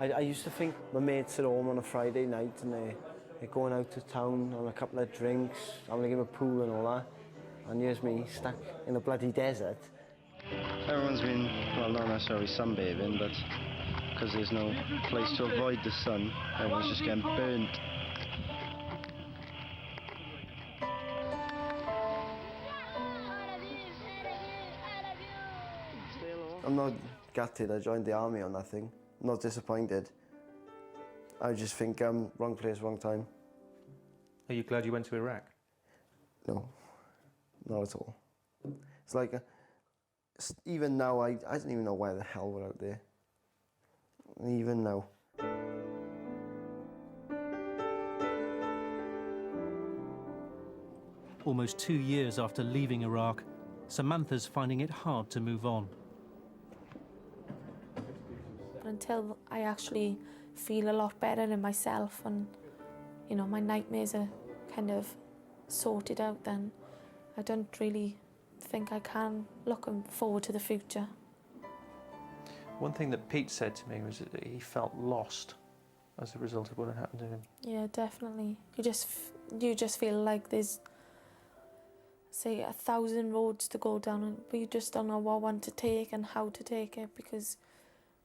I used to think my mates at home on a Friday night and they're going out to town on a couple of drinks, having a game of pool and all that. And here's me stuck in a bloody desert. Everyone's been, well, not necessarily sunbathing, but because there's no place to avoid the sun, everyone's just getting burnt. I'm not gutted I joined the army or nothing. I'm not disappointed. I just think wrong place, wrong time. Are you glad you went to Iraq? No, not at all. It's like, even now, I don't even know why the hell we're out there. Even now. Almost 2 years after leaving Iraq, Samantha's finding it hard to move on. Until I actually feel a lot better in myself and, you know, my nightmares are kind of sorted out, then I don't really think I can look forward to the future. One thing that Pete said to me was that he felt lost as a result of what had happened to him. Yeah, definitely. You just feel like there's, say, 1,000 roads to go down, but you just don't know what one to take and how to take it, because,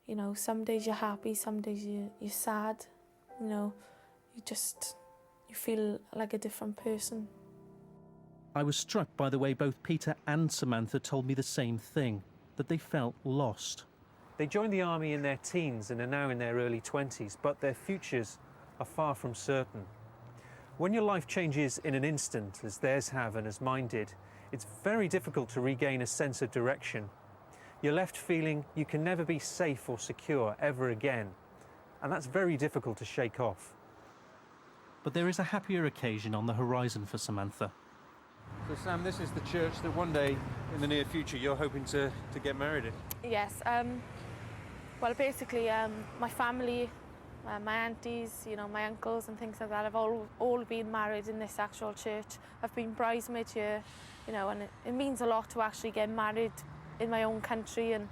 you know, some days you're happy, some days you're sad. You know, you feel like a different person. I was struck by the way both Peter and Samantha told me the same thing, that they felt lost. They joined the army in their teens and are now in their early 20s, but their futures are far from certain. When your life changes in an instant, as theirs have and as mine did, it's very difficult to regain a sense of direction. You're left feeling you can never be safe or secure ever again, and that's very difficult to shake off. But there is a happier occasion on the horizon for Samantha. So Sam, this is the church that one day in the near future you're hoping to get married in. Yes, well, basically my family, my aunties, you know, my uncles and things like that have all been married in this actual church. I've been bridesmaid here, you know, and it means a lot to actually get married in my own country. And,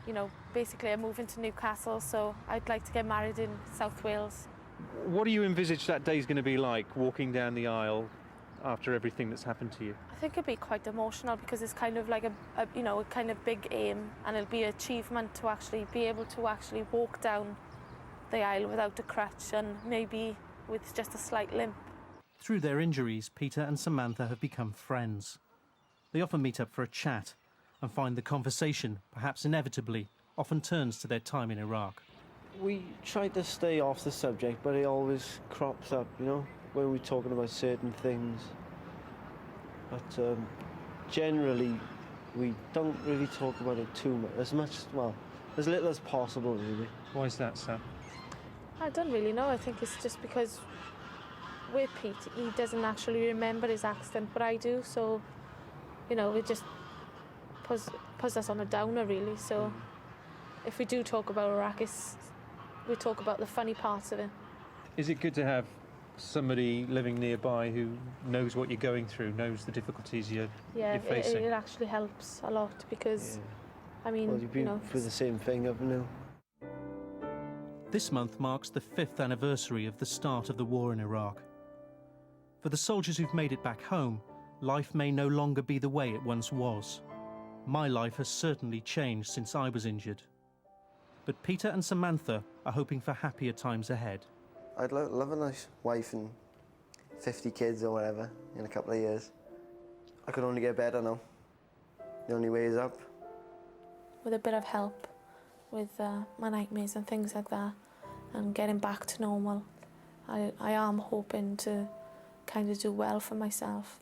you know, basically I'm moving to Newcastle, so I'd like to get married in South Wales. What do you envisage that day's going to be like, walking down the aisle after everything that's happened to you? I think it'd be quite emotional, because it's kind of like a you know, a kind of big aim, and it'll be an achievement to actually be able to actually walk down the aisle without a crutch and maybe with just a slight limp. Through their injuries, Peter and Samantha have become friends. They often meet up for a chat and find the conversation, perhaps inevitably, often turns to their time in Iraq. We try to stay off the subject, but it always crops up, you know, when we're talking about certain things. But generally, we don't really talk about it too much, well, as little as possible, really. Why is that, Sam? I don't really know. I think it's just because with Pete, he doesn't actually remember his accident, but I do, so, you know, it just puts us on a downer, really. So if we do talk about Iraq, we talk about the funny parts of it. Is it good to have somebody living nearby who knows what you're going through, knows the difficulties you're facing? Yeah, it actually helps a lot, because, I mean, well, you've been through the same thing, haven't you? This month marks the 5th anniversary of the start of the war in Iraq. For the soldiers who've made it back home, life may no longer be the way it once was. My life has certainly changed since I was injured. But Peter and Samantha are hoping for happier times ahead. I'd love a nice wife and 50 kids or whatever in a couple of years. I could only get better now. The only way is up. With a bit of help with my nightmares and things like that, and getting back to normal, I am hoping to kind of do well for myself.